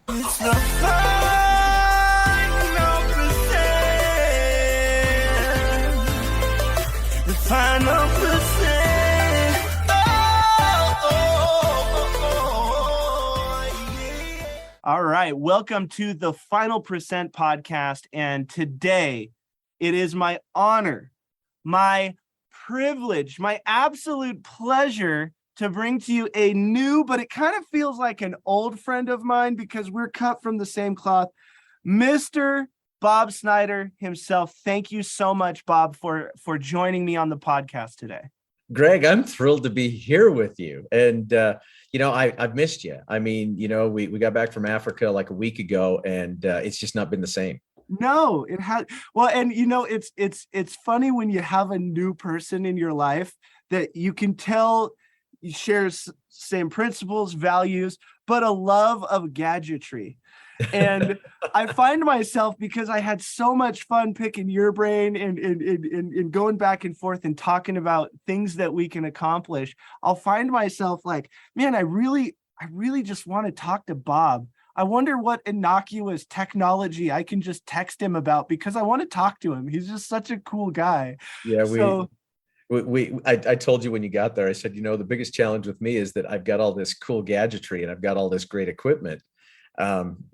It's the final percent. The final percent. Yeah. All right. Welcome to the Final Percent podcast. And today it is my honor, my privilege, my absolute pleasure to bring to you a new, but it kind of feels like an old friend of mine because we're cut from the same cloth, Mr. Bob Snyder himself. Thank you so much, Bob, for joining me on the podcast today. Greg, I'm thrilled to be here with you. And, I've missed you. I mean, we got back from Africa like a week ago, and it's just not been the same. No, it has. Well, and it's funny when you have a new person in your life that you can tell shares same principles, values, but a love of gadgetry. And I find myself, because I had so much fun picking your brain and going back and forth and talking about things that we can accomplish, I'll find myself like, man, I really just want to talk to Bob. I wonder what innocuous technology I can just text him about because I want to talk to him. He's just such a cool guy. Yeah, I told you when you got there, I said, the biggest challenge with me is that I've got all this cool gadgetry and I've got all this great equipment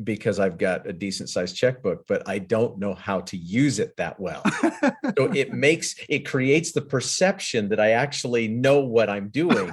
because I've got a decent sized checkbook, but I don't know how to use it that well. So it creates the perception that I actually know what I'm doing.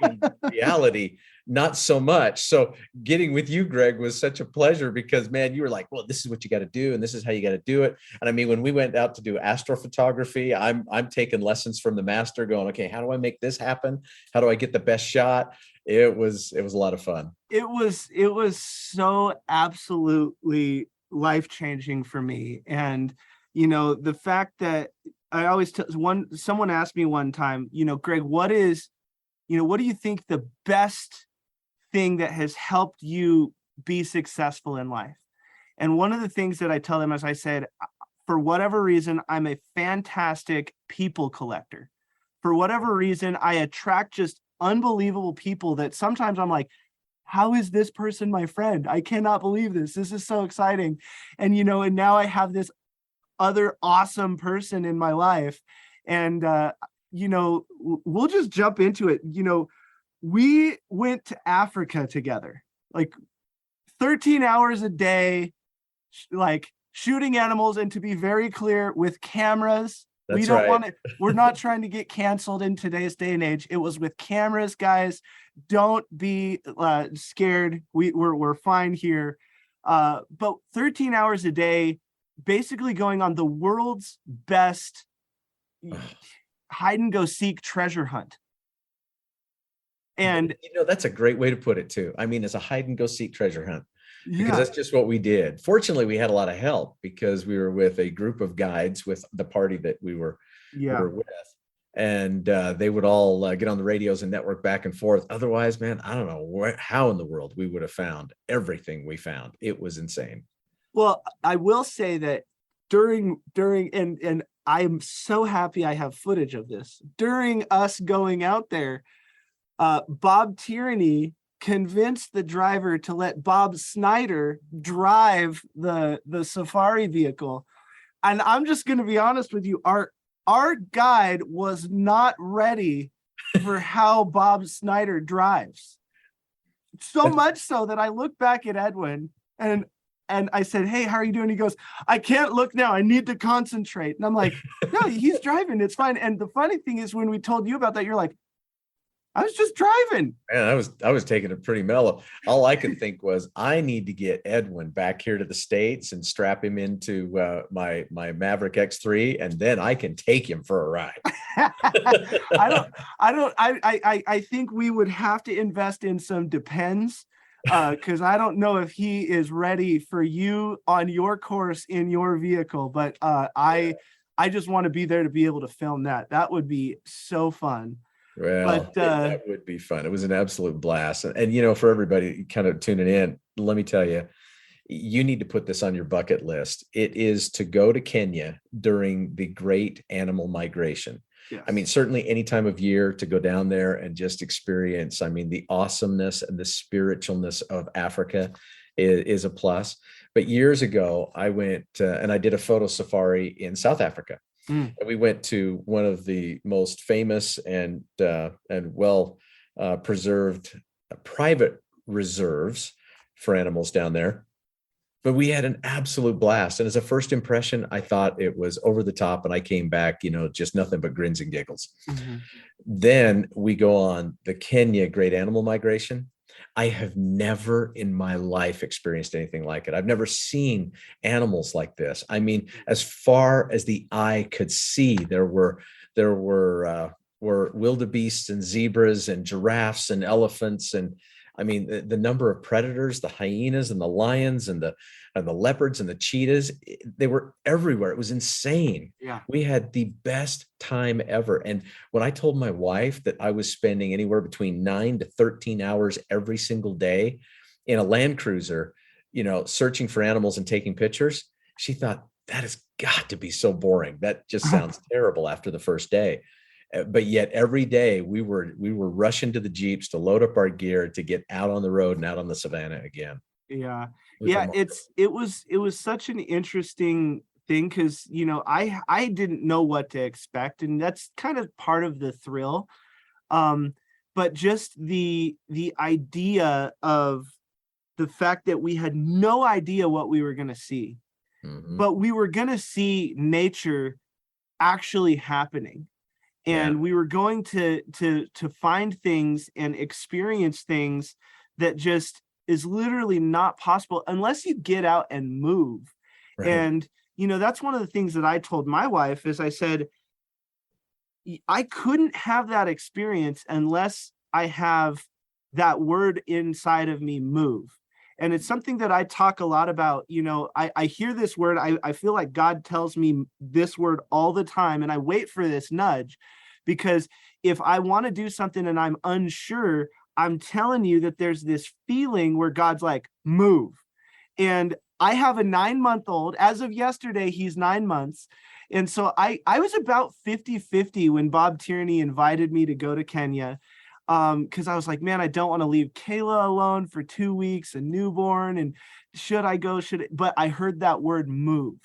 In reality, not so much. So getting with you, Greg, was such a pleasure because, man, you were like, well, this is what you got to do. And this is how you got to do it. And I mean, when we went out to do astrophotography, I'm taking lessons from the master going, okay, how do I make this happen? How do I get the best shot? It was a lot of fun. It was so absolutely life-changing for me. And, the fact that I always someone asked me one time, Greg, what do you think the best thing that has helped you be successful in life? And one of the things that I tell them is I said, for whatever reason, I'm a fantastic people collector. For whatever reason, I attract just unbelievable people that sometimes I'm like, how is this person my friend? I cannot believe this. This is so exciting. And, and now I have this other awesome person in my life. And, we'll just jump into it. We went to Africa together, like 13 hours a day, like shooting animals. And to be very clear, with cameras. That's right. We're not trying to get canceled in today's day and age. It was with cameras, guys. Don't be scared. We're fine here. But 13 hours a day, basically going on the world's best hide and go seek treasure hunt. And that's a great way to put it too. I mean, it's a hide and go seek treasure hunt. Yeah. Because that's just what we did. Fortunately, we had a lot of help because we were with a group of guides with the party that we were with. And they would all get on the radios and network back and forth. Otherwise, man, I don't know how in the world we would have found everything we found. It was insane. Well, I will say that during and I'm so happy I have footage of this. During us going out there, Bob Tierney convinced the driver to let Bob Snyder drive the safari vehicle. And I'm just going to be honest with you, our guide was not ready for how Bob Snyder drives. So much so that I look back at Edwin and I said, hey, how are you doing? He goes, I can't look now. I need to concentrate. And I'm like, no, he's driving. It's fine. And the funny thing is, when we told you about that, you're like, I was just driving. Man, I was taking it pretty mellow. All I could think was, I need to get Edwin back here to the States and strap him into my Maverick X3, and then I can take him for a ride. I think we would have to invest in some depends, because I don't know if he is ready for you on your course in your vehicle. But I just want to be there to be able to film that. That would be so fun. Well, that would be fun. It was an absolute blast. And, for everybody kind of tuning in, let me tell you, you need to put this on your bucket list. It is to go to Kenya during the great animal migration. Yes. I mean, certainly any time of year to go down there and just experience, I mean, the awesomeness and the spiritualness of Africa is a plus. But years ago, I went and I did a photo safari in South Africa. Mm. And we went to one of the most famous and well preserved private reserves for animals down there. But we had an absolute blast. And as a first impression, I thought it was over the top. And I came back, just nothing but grins and giggles. Mm-hmm. Then we go on the Kenya Great Animal Migration. I have never in my life experienced anything like it. I've never seen animals like this. I mean, as far as the eye could see, there were wildebeests and zebras and giraffes and elephants, and I mean the number of predators, the hyenas and the lions and the leopards and the cheetahs, they were everywhere. It was insane. Yeah. We had the best time ever. And when I told my wife that I was spending anywhere between 9 to 13 hours every single day in a Land Cruiser, searching for animals and taking pictures, she thought, that has got to be so boring. That just sounds terrible after the first day. But yet every day we were rushing to the Jeeps to load up our gear to get out on the road and out on the savannah again. Yeah. Remarkable. It was such an interesting thing, because I didn't know what to expect, and that's kind of part of the thrill. But just the idea of the fact that we had no idea what we were going to see, but we were going to see nature actually happening. And we were going to find things and experience things that just is literally not possible unless you get out and move. Right. And, that's one of the things that I told my wife is I said, I couldn't have that experience unless I have that word inside of me, move. And it's something that I talk a lot about. I hear this word. I feel like God tells me this word all the time, and I wait for this nudge, because if I want to do something and I'm unsure, I'm telling you that there's this feeling where God's like, move. And I have a 9-month-old. As of yesterday, he's 9 months. And so I was about 50-50 when Bob Tierney invited me to go to Kenya. Because I was like, man, I don't want to leave Kayla alone for 2 weeks, a newborn. And should I go? But I heard that word, move.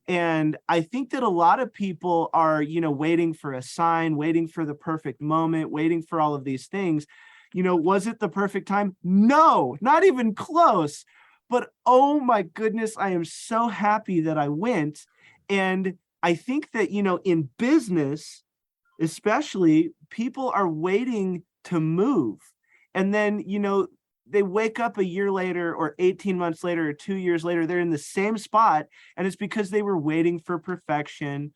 And I think that a lot of people are, waiting for a sign, waiting for the perfect moment, waiting for all of these things. Was it the perfect time? No, not even close. But oh my goodness, I am so happy that I went. And I think that, in business, especially, people are waiting to move. And then, they wake up a year later or 18 months later or 2 years later, they're in the same spot. And it's because they were waiting for perfection,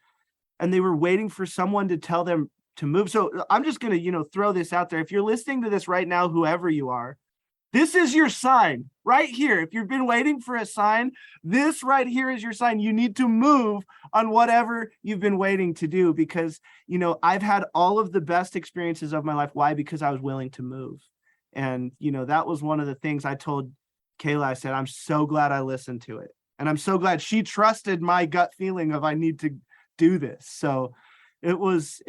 and they were waiting for someone to tell them to move. So I'm just going to, throw this out there. If you're listening to this right now, whoever you are, this is your sign right here. If you've been waiting for a sign, this right here is your sign. You need to move on whatever you've been waiting to do, because, I've had all of the best experiences of my life. Why? Because I was willing to move. And, that was one of the things I told Kayla. I said, I'm so glad I listened to it. And I'm so glad she trusted my gut feeling of I need to do this. So it was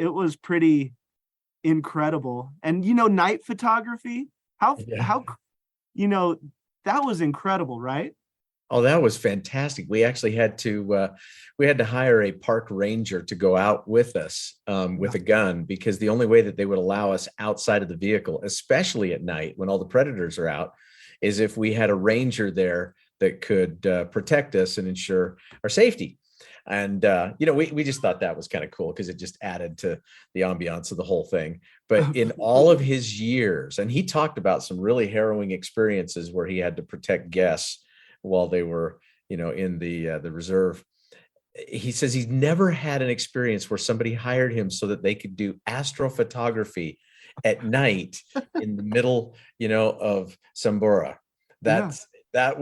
pretty incredible. And, night photography, how that was incredible, right? Oh, that was fantastic. We actually had to hire a park ranger to go out with us with a gun, because the only way that they would allow us outside of the vehicle, especially at night when all the predators are out, is if we had a ranger there that could protect us and ensure our safety. And, we just thought that was kind of cool, because it just added to the ambiance of the whole thing. But in all of his years, and he talked about some really harrowing experiences where he had to protect guests while they were, in the reserve. He says he's never had an experience where somebody hired him so that they could do astrophotography at night in the middle, of Sambora. That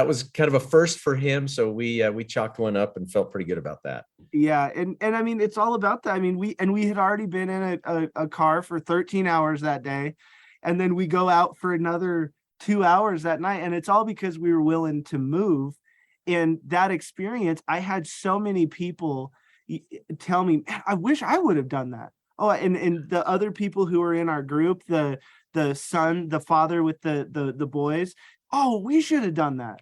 was kind of a first for him. So we chalked one up and felt pretty good about that. Yeah. And I mean, it's all about that. I mean, we had already been in a car for 13 hours that day. And then we go out for another 2 hours that night. And it's all because we were willing to move. And that experience, I had so many people, tell me, "Man, I wish I would have done that." Oh, and the other people who are in our group, the father with the boys, oh, we should have done that.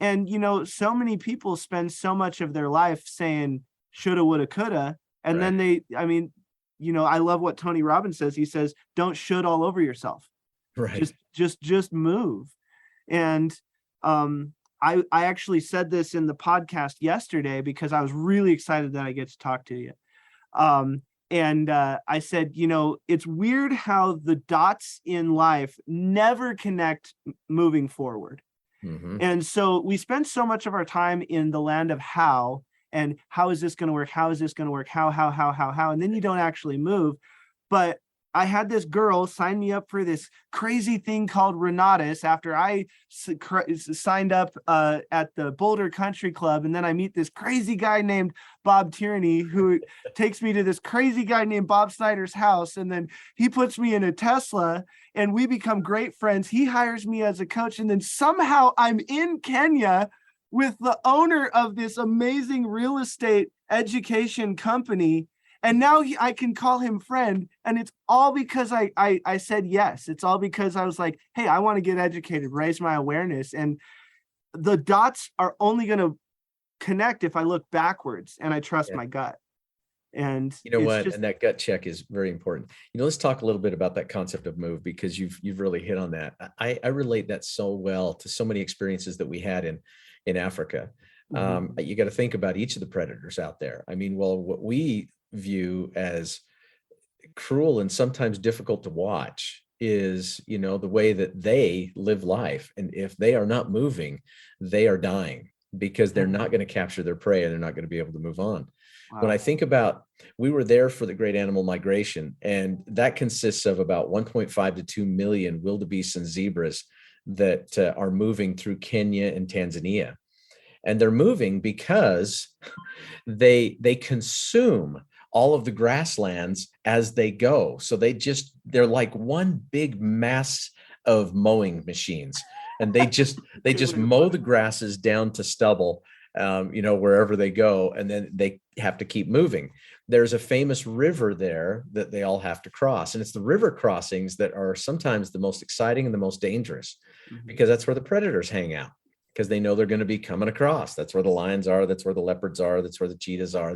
And so many people spend so much of their life saying shoulda, woulda, coulda, and then I love what Tony Robbins says. He says, "Don't should all over yourself. Right. Just move." And I actually said this in the podcast yesterday because I was really excited that I get to talk to you. And I said, it's weird how the dots in life never connect moving forward. Mm-hmm. And so we spend so much of our time in the land of how, and how is this going to work? How is this going to work? How, and then you don't actually move. But I had this girl sign me up for this crazy thing called Renatus after I signed up at the Boulder Country Club. And then I meet this crazy guy named Bob Tierney, who takes me to this crazy guy named Bob Snyder's house. And then he puts me in a Tesla and we become great friends. He hires me as a coach. And then somehow I'm in Kenya with the owner of this amazing real estate education company. And now I can call him friend. And it's all because I said yes. It's all because I was like, hey, I want to get educated, raise my awareness. And the dots are only going to connect if I look backwards and I trust my gut. And you know what? And that gut check is very important. Let's talk a little bit about that concept of move, because you've really hit on that. I relate that so well to so many experiences that we had in Africa. Mm-hmm. You got to think about each of the predators out there. I mean, well, what we view as cruel and sometimes difficult to watch is, the way that they live life. And if they are not moving, they are dying because they're not going to capture their prey and they're not going to be able to move on. Wow. When I think about, we were there for the Great Animal Migration, and that consists of about 1.5 to 2 million wildebeests and zebras that are moving through Kenya and Tanzania. And they're moving because they consume all of the grasslands as they go. So they're like one big mass of mowing machines, and they just mow the grasses down to stubble, wherever they go. And then they have to keep moving. There's a famous river there that they all have to cross. And it's the river crossings that are sometimes the most exciting and the most dangerous, because that's where the predators hang out, because they know they're going to be coming across. That's where the lions are. That's where the leopards are. That's where the cheetahs are.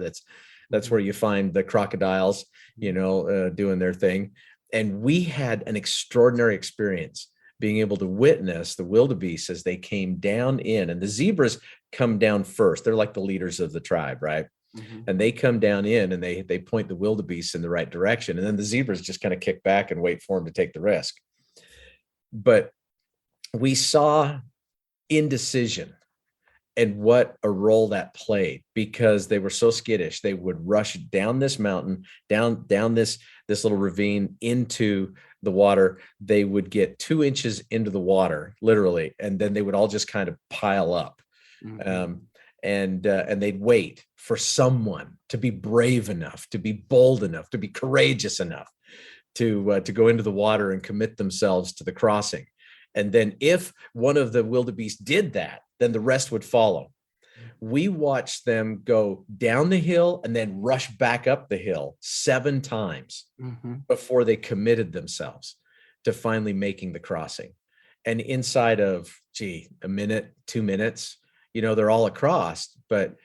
That's where you find the crocodiles, doing their thing. And we had an extraordinary experience being able to witness the wildebeest as they came down in, and the zebras come down first. They're like the leaders of the tribe, right? Mm-hmm. And they come down in and they point the wildebeest in the right direction. And then the zebras just kind of kick back and wait for them to take the risk. But we saw indecision and what a role that played, because they were so skittish. They would rush down this mountain, down this little ravine into the water. They would get 2 inches into the water, literally, and then they would all just kind of pile up. Mm-hmm. And they'd wait for someone to be brave enough, to be bold enough, to be courageous enough to go into the water and commit themselves to the crossing. And then if one of the wildebeest did that, then the rest would follow. We watched them go down the hill and then rush back up the hill 7 times before they committed themselves to finally making the crossing. And inside of, a minute, 2 minutes, they're all across, but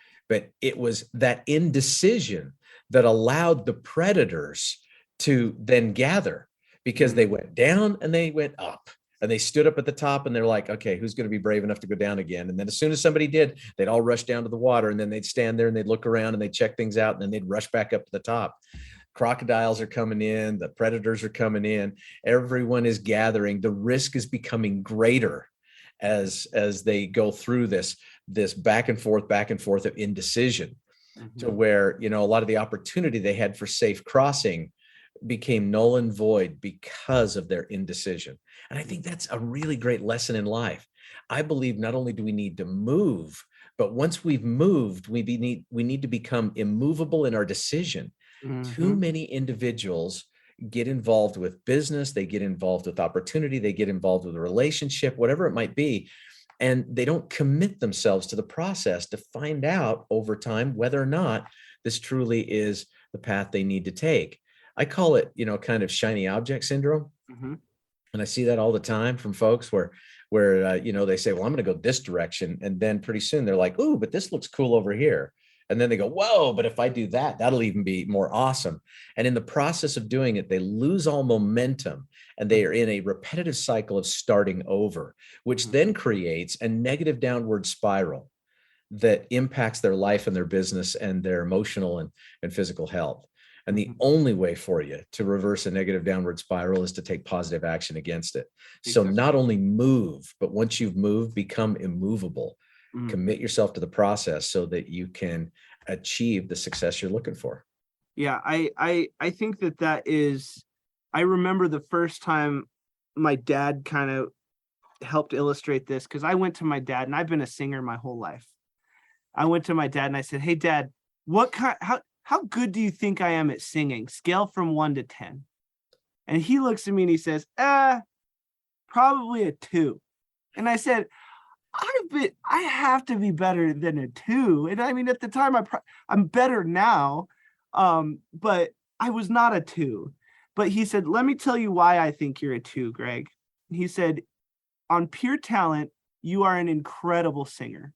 it was that indecision that allowed the predators to then gather, because they went down and they went up. And they stood up at the top and they're like, okay, who's going to be brave enough to go down again? And then as soon as somebody did, they'd all rush down to the water, and then they'd stand there and they'd look around and they'd check things out, and then they'd rush back up to the top. Crocodiles are coming in. The predators are coming in. Everyone is gathering. The risk is becoming greater as they go through this back and forth of indecision, to where, a lot of the opportunity they had for safe crossing became null and void because of their indecision. And I think that's a really great lesson in life. I believe not only do we need to move, but once we've moved, we need to become immovable in our decision. Too many individuals get involved with business, they get involved with opportunity, they get involved with a relationship, whatever it might be, and they don't commit themselves to the process to find out over time whether or not this truly is the path they need to take. I call it, kind of shiny object syndrome. Mm-hmm. And I see that all the time from folks where they say, well, I'm going to go this direction. And then pretty soon they're like, ooh, but this looks cool over here. And then they go, whoa, but if I do that, that'll even be more awesome. And in the process of doing it, they lose all momentum and they are in a repetitive cycle of starting over, which then creates a negative downward spiral that impacts their life and their business and their emotional and physical health. And the only way for you to reverse a negative downward spiral is to take positive action against it. So not only move, but once you've moved, become immovable. Commit yourself to the process so that you can achieve the success you're looking for. Yeah, I think that is, I remember the first time my dad kind of helped illustrate this, because I went to my dad, and I've been a singer my whole life. I went to my dad and I said, hey, Dad, how good do you think I am at singing? Scale from 1 to 10. And he looks at me and he says, probably a 2. And I said, I have to be better than a 2. And I mean, at the time, I'm better now, but I was not a 2. But he said, let me tell you why I think you're a 2, Greg. He said, on pure talent, you are an incredible singer.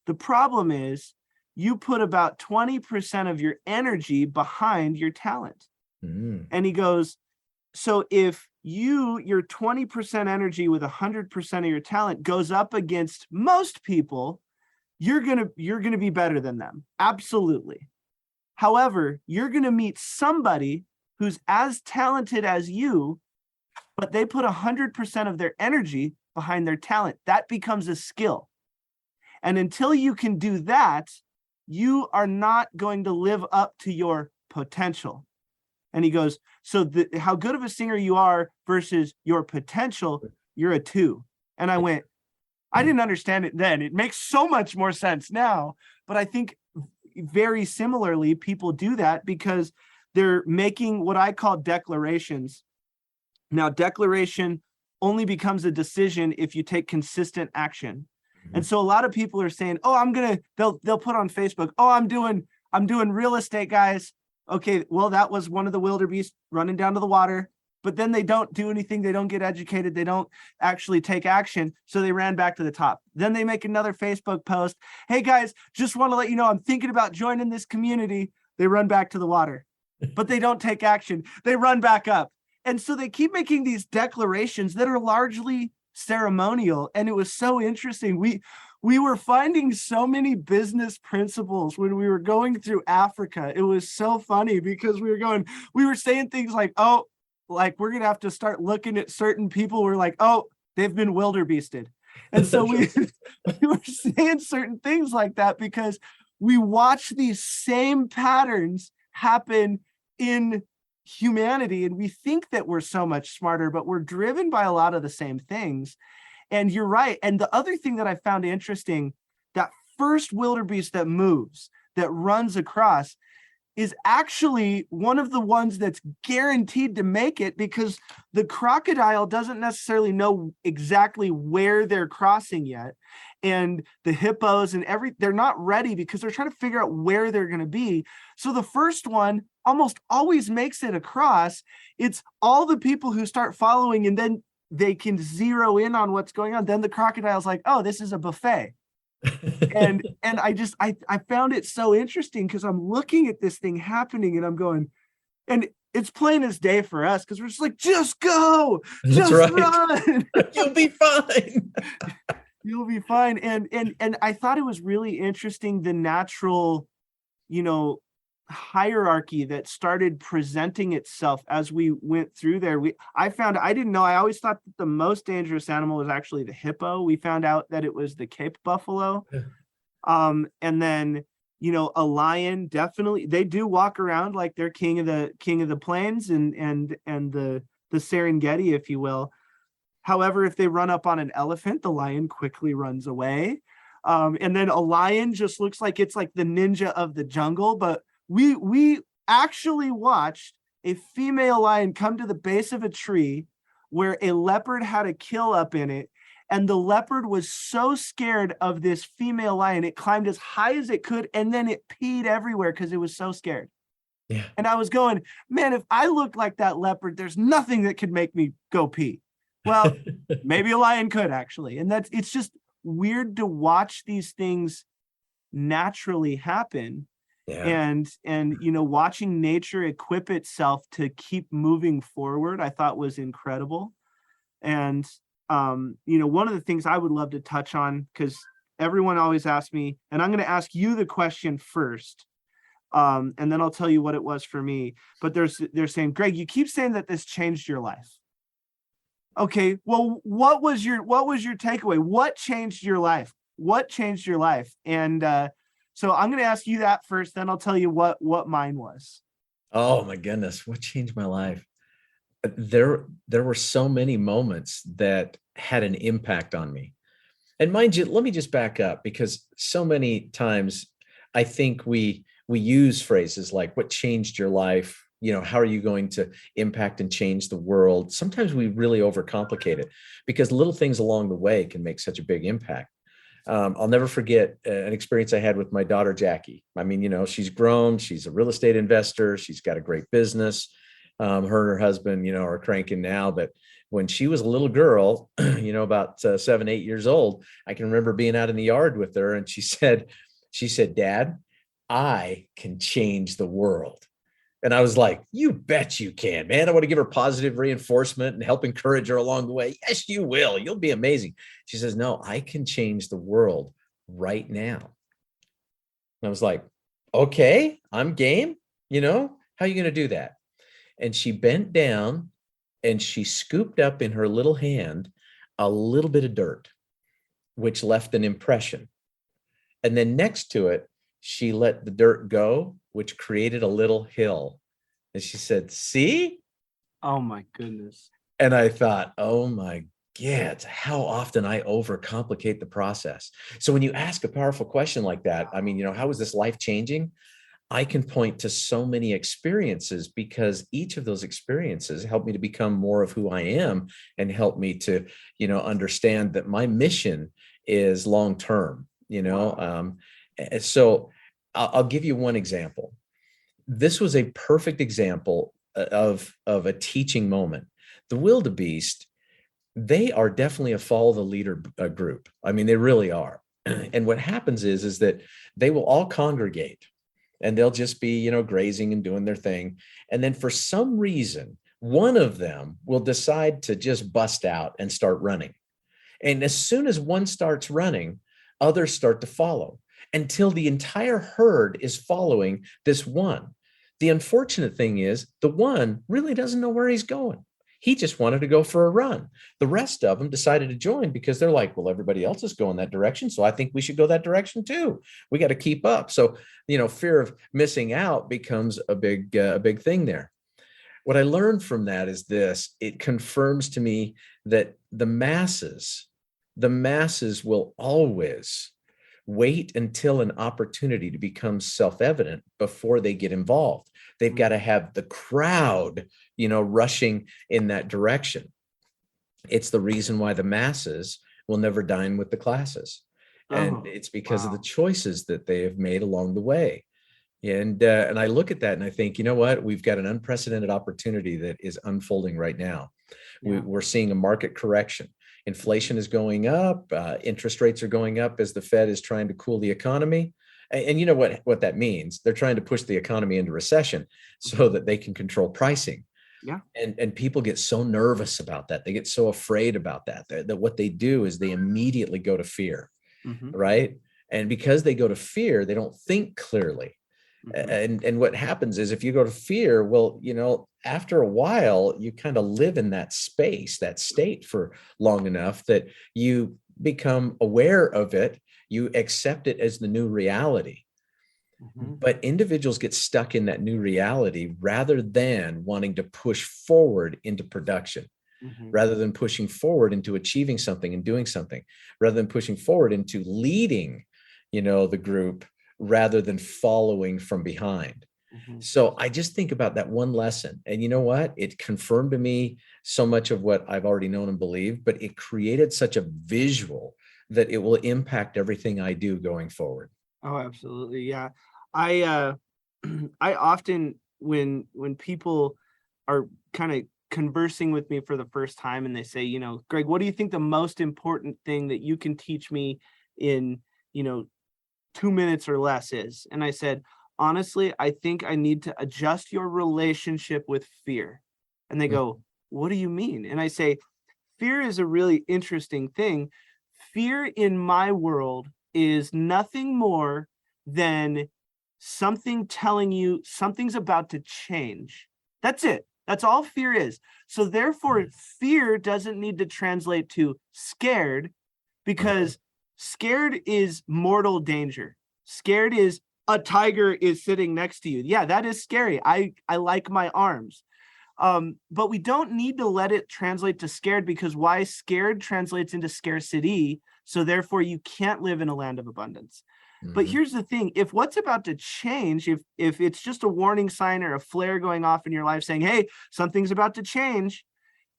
The problem is you put about 20% of your energy behind your talent. And he goes, so if your 20% energy with 100% of your talent goes up against most people, you're going to be better than them. Absolutely. However, you're going to meet somebody who's as talented as you, but they put 100% of their energy behind their talent. That becomes a skill. And until you can do that, you are not going to live up to your potential. And he goes, so how good of a singer you are versus your potential, you're a 2. And I went, I didn't understand it then. It makes so much more sense now. But I think very similarly, people do that because they're making what I call declarations. Now, declaration only becomes a decision if you take consistent action. And so a lot of people are saying, oh, they'll put on Facebook, oh, I'm doing real estate, guys. Okay, well, that was one of the wildebeest running down to the water, but then they don't do anything. They don't get educated. They don't actually take action. So they ran back to the top. Then they make another Facebook post. Hey guys, just want to let you know, I'm thinking about joining this community. They run back to the water, but they don't take action. They run back up. And so they keep making these declarations that are largely ceremonial. And it was so interesting. We were finding so many business principles when we were going through Africa. It was so funny because we were saying things like, oh, like we're going to have to start looking at certain people. We're like, oh, they've been wildebeested. And so we were saying certain things like that because we watch these same patterns happen in humanity, and we think that we're so much smarter, but we're driven by a lot of the same things. And you're right. And the other thing that I found interesting, that first wildebeest that moves, that runs across, is actually one of the ones that's guaranteed to make it, because the crocodile doesn't necessarily know exactly where they're crossing yet. And the hippos and they're not ready because they're trying to figure out where they're going to be. So the first one almost always makes it across. It's all the people who start following, and then they can zero in on what's going on. Then the crocodile's like, oh, this is a buffet. and I found it so interesting because I'm looking at this thing happening and I'm going, and it's plain as day for us because we're just like, just go, just run. You'll be fine. You'll be fine. And I thought it was really interesting, the natural, hierarchy that started presenting itself as we went through there. I didn't know, I always thought that the most dangerous animal was actually the hippo. We found out that it was the Cape buffalo. And then, a lion, definitely, they do walk around like they're king of the plains and the Serengeti, if you will. However, if they run up on an elephant, the lion quickly runs away. And then a lion just looks like it's like the ninja of the jungle. But we actually watched a female lion come to the base of a tree where a leopard had a kill up in it. And the leopard was so scared of this female lion, it climbed as high as it could, and then it peed everywhere because it was so scared. Yeah. And I was going, man, if I looked like that leopard, there's nothing that could make me go pee. Well, maybe a lion could actually. And it's just weird to watch these things naturally happen. Yeah. And watching nature equip itself to keep moving forward, I thought was incredible. And one of the things I would love to touch on, because everyone always asks me, and I'm going to ask you the question first, and then I'll tell you what it was for me. But they're saying, Greg, you keep saying that this changed your life. Okay, well, what was your takeaway? What changed your life? What changed your life? And so I'm going to ask you that first, then I'll tell you what mine was. Oh my goodness, what changed my life? There were so many moments that had an impact on me. And mind you, let me just back up, because so many times I think we use phrases like, what changed your life? How are you going to impact and change the world? Sometimes we really overcomplicate it, because little things along the way can make such a big impact. I'll never forget an experience I had with my daughter, Jackie. I mean, she's grown, she's a real estate investor, she's got a great business. Her and her husband, are cranking now, but when she was a little girl, about 7, 8 years old, I can remember being out in the yard with her, and she said, Dad, I can change the world. And I was like, you bet you can, man. I want to give her positive reinforcement and help encourage her along the way. Yes, you will. You'll be amazing. She says, no, I can change the world right now. And I was like, okay, I'm game. How are you going to do that? And she bent down and she scooped up in her little hand a little bit of dirt, which left an impression. And then next to it, she let the dirt go, which created a little hill. And she said, see? Oh my goodness. And I thought, oh my God, how often I overcomplicate the process. So when you ask a powerful question like that, I mean, how is this life changing? I can point to so many experiences, because each of those experiences helped me to become more of who I am, and help me to, understand that my mission is long-term, Wow. So I'll give you one example. This was a perfect example of a teaching moment. The wildebeest, they are definitely a follow the leader group. I mean, they really are. And what happens is that they will all congregate, and they'll just be, grazing and doing their thing. And then for some reason, one of them will decide to just bust out and start running. And as soon as one starts running, others start to follow, until the entire herd is following this one. The unfortunate thing is, the one really doesn't know where he's going. He just wanted to go for a run. The rest of them decided to join because they're like, well, everybody else is going that direction, so I think we should go that direction too. We got to keep up. So, fear of missing out becomes a big thing there. What I learned from that is this: it confirms to me that the masses will always wait until an opportunity to become self-evident before they get involved. They've got to have the crowd, rushing in that direction. It's the reason why the masses will never dine with the classes. And it's because of the choices that they have made along the way. And I look at that and I think, what? We've got an unprecedented opportunity that is unfolding right now. Yeah. We're seeing a market correction. Inflation is going up. Interest rates are going up as the Fed is trying to cool the economy. And you know what that means? They're trying to push the economy into recession so that they can control pricing. Yeah. And people get so nervous about that. They get so afraid about that what they do is they immediately go to fear. Mm-hmm. Right. And because they go to fear, they don't think clearly. Mm-hmm. And what happens is, if you go to fear, well, after a while, you kind of live in that space, that state for long enough that you become aware of it. You accept it as the new reality. Mm-hmm. But individuals get stuck in that new reality rather than wanting to push forward into production, mm-hmm. rather than pushing forward into achieving something and doing something, rather than pushing forward into leading, the group, rather than following from behind. Mhm. So I just think about that one lesson. And you know what? It confirmed to me so much of what I've already known and believed, but it created such a visual that it will impact everything I do going forward. Oh, absolutely. Yeah. I I often when people are kind of conversing with me for the first time and they say, Greg, what do you think the most important thing that you can teach me in, you know, 2 minutes or less is? And I said, honestly, I think I need to adjust your relationship with fear. And they Mm. go, what do you mean? And I say, fear is a really interesting thing. Fear in my world is nothing more than something telling you something's about to change. That's it. That's all fear is. So therefore, fear doesn't need to translate to scared, Uh-huh. because scared is mortal danger. Scared is a tiger is sitting next to you. Yeah, that is scary. I like my arms. But we don't need to let it translate to scared, because why? Scared translates into scarcity. So therefore you can't live in a land of abundance. But Mhm. here's the thing, if what's about to change, if it's just a warning sign or a flare going off in your life saying, hey, something's about to change,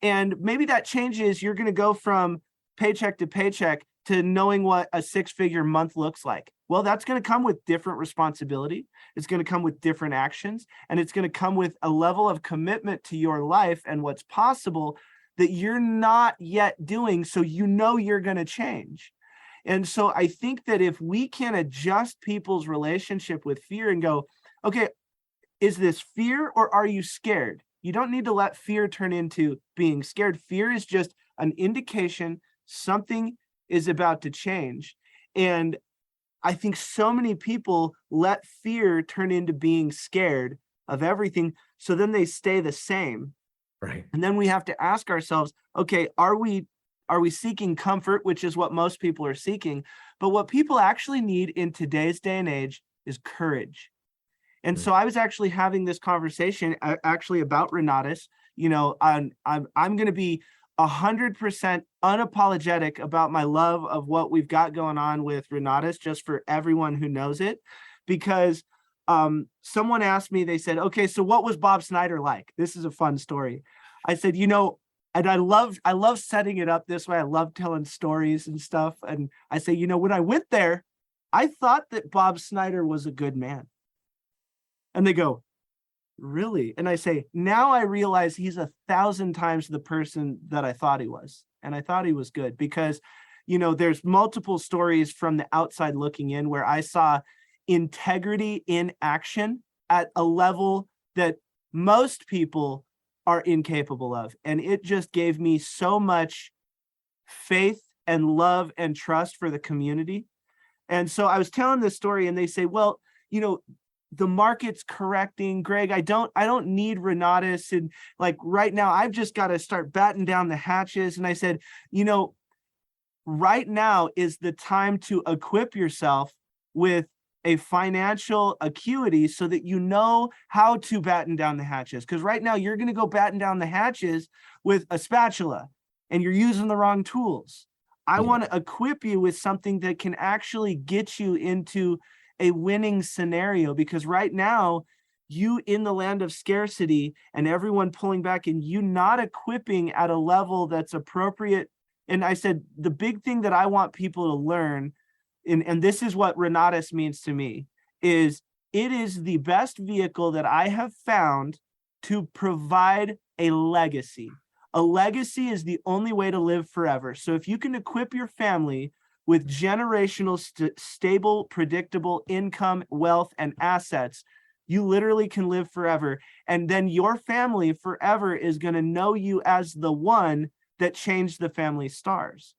and maybe that changes, you're going to go from paycheck to paycheck to knowing what a six-figure month looks like. Well, that's going to come with different responsibility. It's going to come with different actions, and it's going to come with a level of commitment to your life and what's possible that you're not yet doing. So you're going to change. And so I think that if we can adjust people's relationship with fear and go, okay, is this fear or are you scared? You don't need to let fear turn into being scared. Fear is just an indication something is about to change. And I think so many people let fear turn into being scared of everything. So then they stay the same. Right. And then we have to ask ourselves, okay, are we seeking comfort, which is what most people are seeking? But what people actually need in today's day and age is courage. And Mm. so I was actually having this conversation actually about Renatus. I'm going to be 100% unapologetic about my love of what we've got going on with Renatus, just for everyone who knows it, because someone asked me, they said, okay, so what was Bob Snyder like? This is a fun story. I said, and I love setting it up this way. I love telling stories and stuff. And I say, when I went there, I thought that Bob Snyder was a good man. And they go, really? And I say, now I realize he's 1,000 times the person that I thought he was. And I thought he was good because, there's multiple stories from the outside looking in where I saw integrity in action at a level that most people are incapable of. And it just gave me so much faith and love and trust for the community. And so I was telling this story and they say, well, you know, the market's correcting, Greg. I don't need Renatus. And like right now, I've just got to start batting down the hatches. And I said, right now is the time to equip yourself with a financial acuity so that you know how to batten down the hatches. Because right now you're going to go batten down the hatches with a spatula and you're using the wrong tools. I Yeah. want to equip you with something that can actually get you into a winning scenario, because right now you in the land of scarcity and everyone pulling back and you not equipping at a level that's appropriate. And I said, the big thing that I want people to learn, and this is what Renatus means to me, is it is the best vehicle that I have found to provide a legacy. A legacy is the only way to live forever. So if you can equip your family with generational, stable, predictable income, wealth, and assets, you literally can live forever. And then your family forever is going to know you as the one that changed the family stars.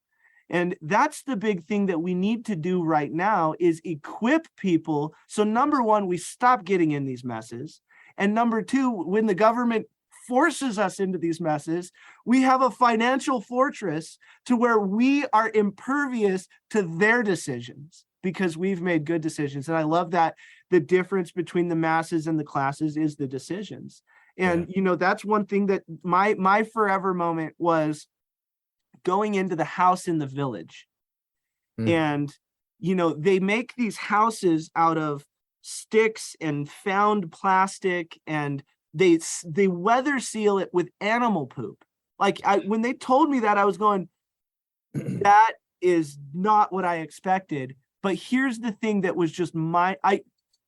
And that's the big thing that we need to do right now is equip people. So number one, we stop getting in these messes. And number two, when the government forces us into these messes, we have a financial fortress to where we are impervious to their decisions because we've made good decisions. And I love that the difference between the masses and the classes is the decisions. And, that's one thing that my forever moment was going into the house in the village. Mm. And, they make these houses out of sticks and found plastic, and they weather seal it with animal poop. Like when they told me that, I was going, that is not what I expected. But here's the thing that was just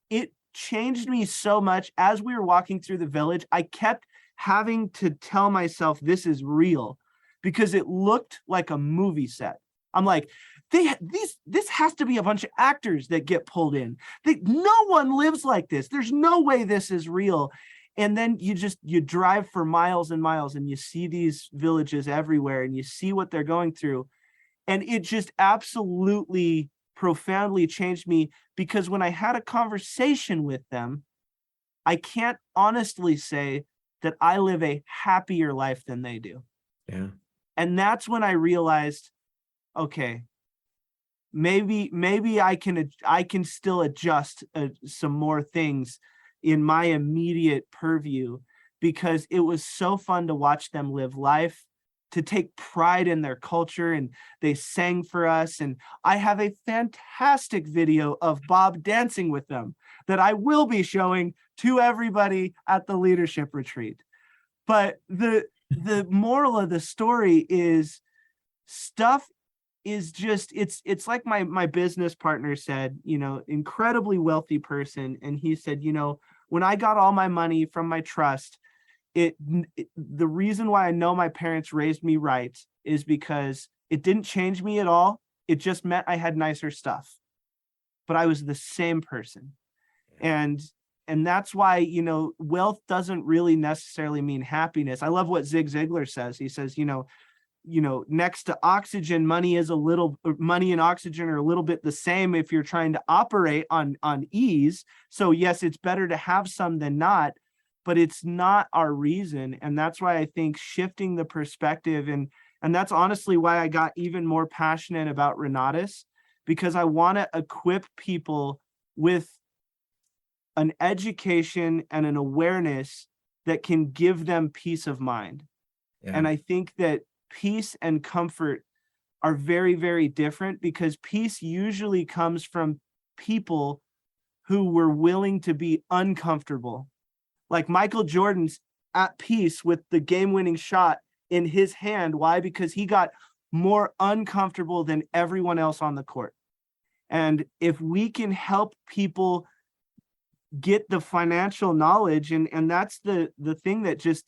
it changed me so much. As we were walking through the village, I kept having to tell myself this is real, because it looked like a movie set. I'm like, this has to be a bunch of actors that get pulled in. No one lives like this. There's no way this is real. And then you drive for miles and miles, and you see these villages everywhere, and you see what they're going through. And it just absolutely profoundly changed me, because when I had a conversation with them, I can't honestly say that I live a happier life than they do. Yeah. And that's when I realized, okay, maybe I can still adjust some more things in my immediate purview, because it was so fun to watch them live life, to take pride in their culture, and they sang for us. And I have a fantastic video of Bob dancing with them that I will be showing to everybody at the leadership retreat. But the moral of the story is, stuff is just, it's like my business partner said, incredibly wealthy person. And he said, when I got all my money from my trust, the reason why I know my parents raised me right is because it didn't change me at all. It just meant I had nicer stuff, but I was the same person. And that's why, wealth doesn't really necessarily mean happiness. I love what Zig Ziglar says. He says, next to oxygen, money and oxygen are a little bit the same if you're trying to operate on ease. So yes, it's better to have some than not, but it's not our reason. And that's why I think shifting the perspective, and that's honestly why I got even more passionate about Renatus, because I want to equip people with an education and an awareness that can give them peace of mind. Yeah. And I think that peace and comfort are very, very different, because peace usually comes from people who were willing to be uncomfortable. Like Michael Jordan's at peace with the game-winning shot in his hand. Why? Because he got more uncomfortable than everyone else on the court. And if we can help people get the financial knowledge, and that's the thing that just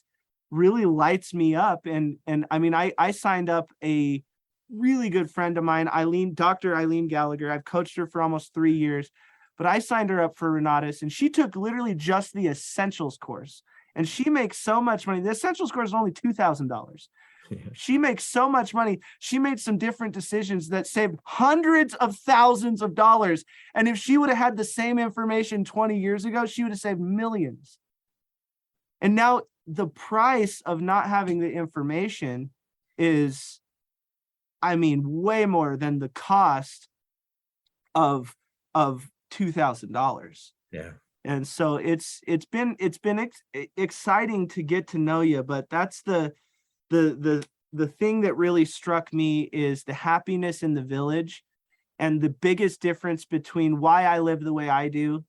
really lights me up. And I mean, I signed up a really good friend of mine, Dr. Eileen Gallagher. I've coached her for almost 3 years, but I signed her up for Renatus, and she took literally just the essentials course, and she makes so much money. The essentials course is only $2,000. Yeah. She makes so much money. She made some different decisions that saved hundreds of thousands of dollars. And if she would have had the same information 20 years ago, she would have saved millions. And now the price of not having the information is, I mean, way more than the cost of $2,000. Yeah. And so it's been exciting to get to know you, but that's the thing that really struck me is the happiness in the village, and the biggest difference between why I live the way I do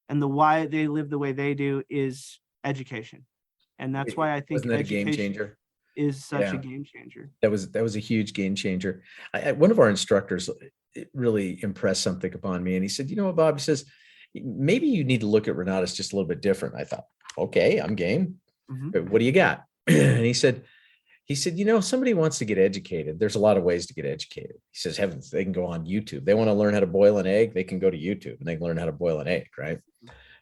and why they live the way they do is education. And that's why I think wasn't that a game changer? Is such a game changer. That was a huge game changer. One of our instructors really impressed something upon me, and he said, "You know what, Bob?" He says, "Maybe you need to look at Renatus just a little bit different." I thought, "Okay, I'm game. Mm-hmm. What do you got?" And he said, somebody wants to get educated. There's a lot of ways to get educated. He says, heavens, they can go on YouTube. They want to learn how to boil an egg. They can go to YouTube and they can learn how to boil an egg, right?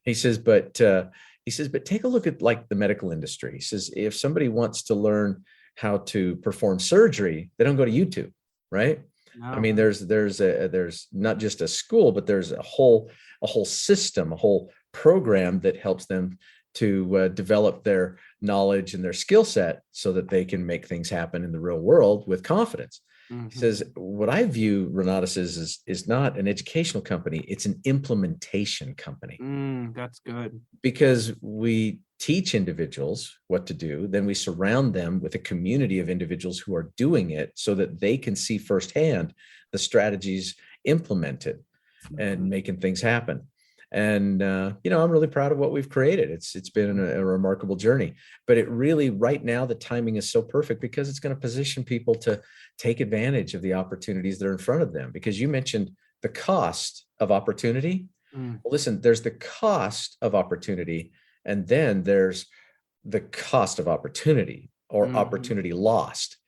He says, but take a look at like the medical industry. He says, if somebody wants to learn how to perform surgery, they don't go to YouTube, right? No. I mean, there's not just a school, but there's a whole system, a whole program that helps them to develop their knowledge and their skill set so that they can make things happen in the real world with confidence. Mm-hmm. He says, what I view Renatus is not an educational company, it's an implementation company. That's good. Because we teach individuals what to do, then we surround them with a community of individuals who are doing it so that they can see firsthand the strategies implemented and making things happen. And I'm really proud of what we've created. It's been a remarkable journey, but it really, right now, the timing is so perfect because it's going to position people to take advantage of the opportunities that are in front of them. Because you mentioned the cost of opportunity. Mm. Well, listen, there's the cost of opportunity, and then there's the cost of opportunity or opportunity lost.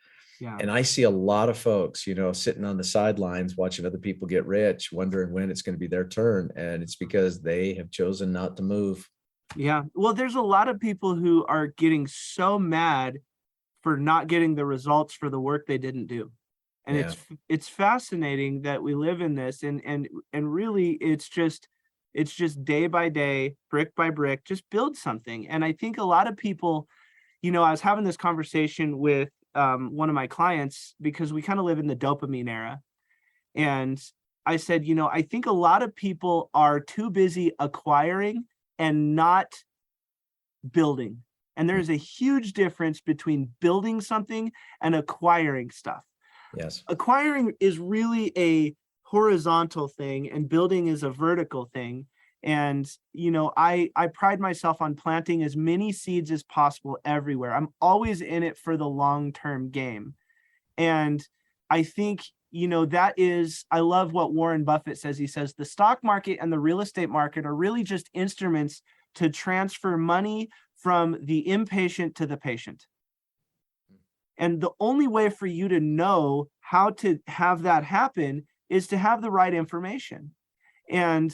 Yeah. And I see a lot of folks, sitting on the sidelines watching other people get rich, wondering when it's going to be their turn. And it's because they have chosen not to move. Yeah. Well, there's a lot of people who are getting so mad for not getting the results for the work they didn't do. And Yeah. it's fascinating that we live in this, and really it's just day by day, brick by brick, just build something. And I think a lot of people, I was having this conversation with one of my clients because we kind of live in the dopamine era. And I said, I think a lot of people are too busy acquiring and not building. And there is a huge difference between building something and acquiring stuff. Yes. Acquiring is really a horizontal thing and building is a vertical thing. And, I pride myself on planting as many seeds as possible everywhere. I'm always in it for the long-term game. And I think, I love what Warren Buffett says. He says the stock market and the real estate market are really just instruments to transfer money from the impatient to the patient. And the only way for you to know how to have that happen is to have the right information. And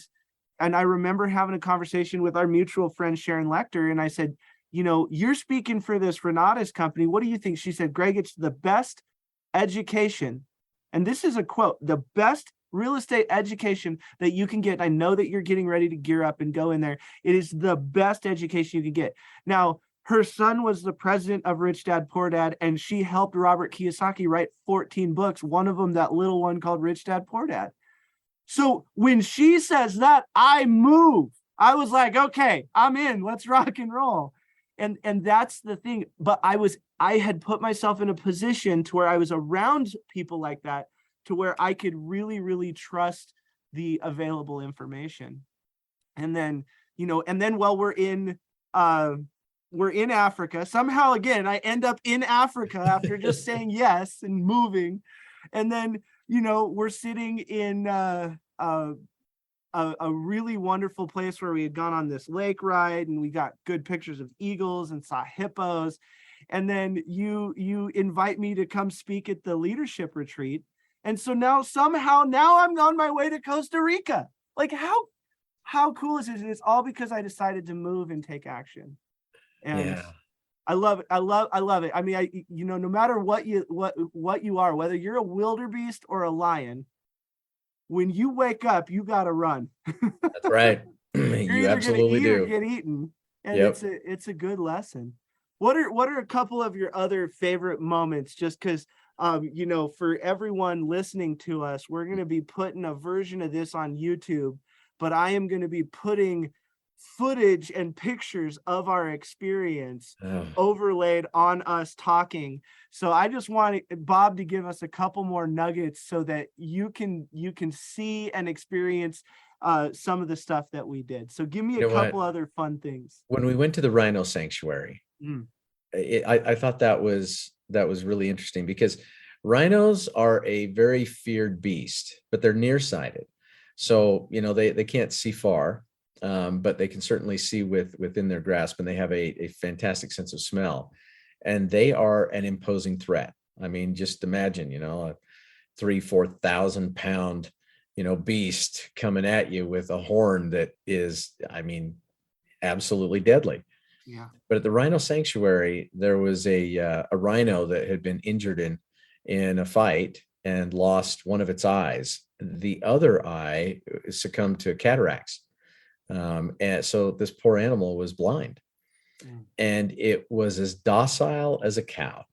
I remember having a conversation with our mutual friend, Sharon Lecter, and I said, you're speaking for this Renatus company. What do you think? She said, Greg, it's the best education. And this is a quote, the best real estate education that you can get. I know that you're getting ready to gear up and go in there. It is the best education you can get. Now, her son was the president of Rich Dad Poor Dad, and she helped Robert Kiyosaki write 14 books, one of them that little one called Rich Dad Poor Dad. So when she says that, I move. I was like, okay, I'm in. Let's rock and roll. And that's the thing. But I had put myself in a position to where I was around people like that, to where I could really, really trust the available information. And then, while we're in Africa, somehow again, I end up in Africa after just saying yes and moving. And then, we're sitting in a really wonderful place where we had gone on this lake ride, and we got good pictures of eagles and saw hippos. And then you invite me to come speak at the leadership retreat. And so now I'm on my way to Costa Rica. Like how cool is it? It's all because I decided to move and take action. And Yeah. I love it. I love it. I mean, no matter what you are, whether you're a wildebeest or a lion, when you wake up, you got to run. That's right. You're You either absolutely gonna eat do. or get eaten. And Yep. it's a good lesson. What are a couple of your other favorite moments? Just because, for everyone listening to us, we're going to be putting a version of this on YouTube, but I am going to be putting footage and pictures of our experience overlaid on us talking. So I just want Bob to give us a couple more nuggets so that you can see and experience some of the stuff that we did. So give me a couple other fun things. When we went to the rhino sanctuary, I thought that was really interesting because rhinos are a very feared beast, but they're nearsighted. So, they can't see far, but they can certainly see within their grasp, and they have a fantastic sense of smell, and they are an imposing threat. I mean, just imagine, a 3,000-4,000 pound, beast coming at you with a horn that is, I mean, absolutely deadly. Yeah. But at the rhino sanctuary, there was a rhino that had been injured in a fight and lost one of its eyes. The other eye succumbed to cataracts. And so this poor animal was blind, and it was as docile as a cow.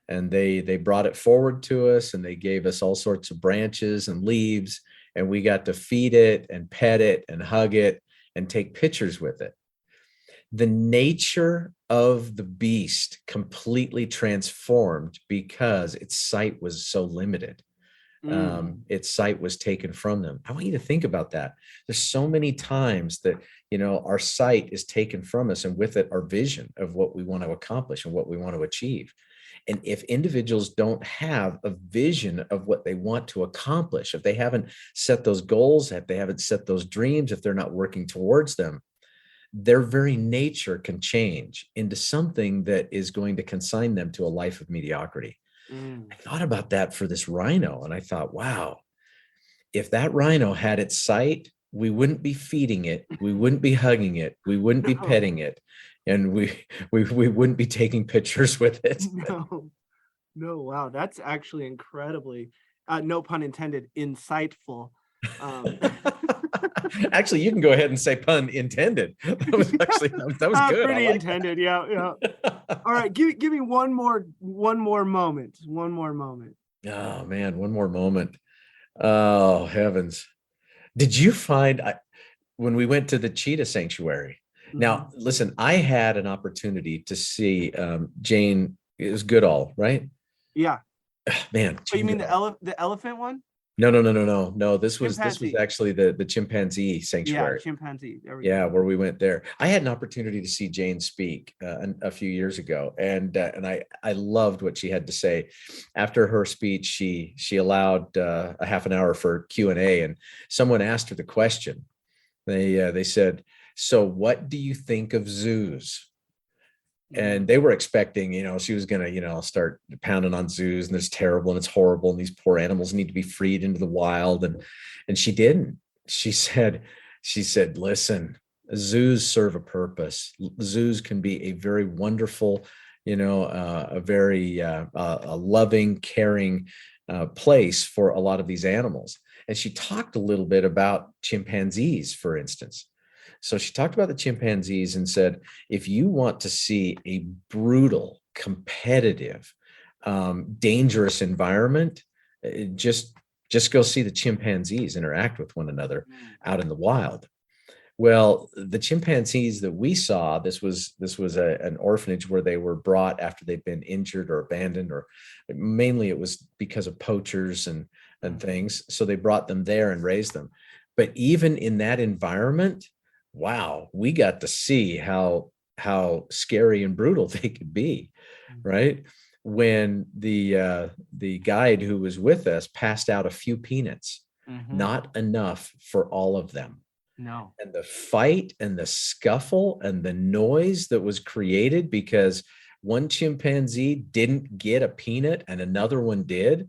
And they brought it forward to us, and they gave us all sorts of branches and leaves, and we got to feed it and pet it and hug it and take pictures with it. The nature of the beast completely transformed because its sight was so limited. Its sight was taken from them. I want you to think about that. There's so many times that, our sight is taken from us, and with it, our vision of what we want to accomplish and what we want to achieve. And if individuals don't have a vision of what they want to accomplish, if they haven't set those goals, if they haven't set those dreams, if they're not working towards them, their very nature can change into something that is going to consign them to a life of mediocrity. I thought about that for this rhino, and I thought, wow, if that rhino had its sight, we wouldn't be feeding it, we wouldn't be hugging it, we wouldn't be petting it, and we wouldn't be taking pictures with it. No, wow, that's actually incredibly, no pun intended, insightful. Actually, you can go ahead and say pun intended. That was actually that was good. Pretty intended, that. Yeah. All right, give me one more moment. Oh man, one more moment. Oh heavens! Did you find when we went to the cheetah sanctuary? Now, listen, I had an opportunity to see Jane. It was Goodall, right? Yeah. Man. Oh, you mean the elephant one? No. This was actually the chimpanzee sanctuary. Yeah, chimpanzee. There we go. Where we went there. I had an opportunity to see Jane speak a few years ago, and I loved what she had to say. After her speech, she allowed a half an hour for Q&A, and someone asked her the question. They said, "So, what do you think of zoos?" And they were expecting, she was going to, start pounding on zoos, and it's terrible and it's horrible, and these poor animals need to be freed into the wild. And she didn't. She said, listen, zoos serve a purpose. Zoos can be a very wonderful, a very a loving, caring place for a lot of these animals. And she talked a little bit about chimpanzees, for instance. So she talked about the chimpanzees and said, if you want to see a brutal, competitive, dangerous environment, just go see the chimpanzees interact with one another out in the wild. Well, the chimpanzees that we saw, this was an orphanage where they were brought after they'd been injured or abandoned, or mainly it was because of poachers and things. So they brought them there and raised them. But even in that environment, wow, we got to see how scary and brutal they could be, right? When the guide who was with us passed out a few peanuts, not enough for all of them. No. And the fight and the scuffle and the noise that was created because one chimpanzee didn't get a peanut and another one did,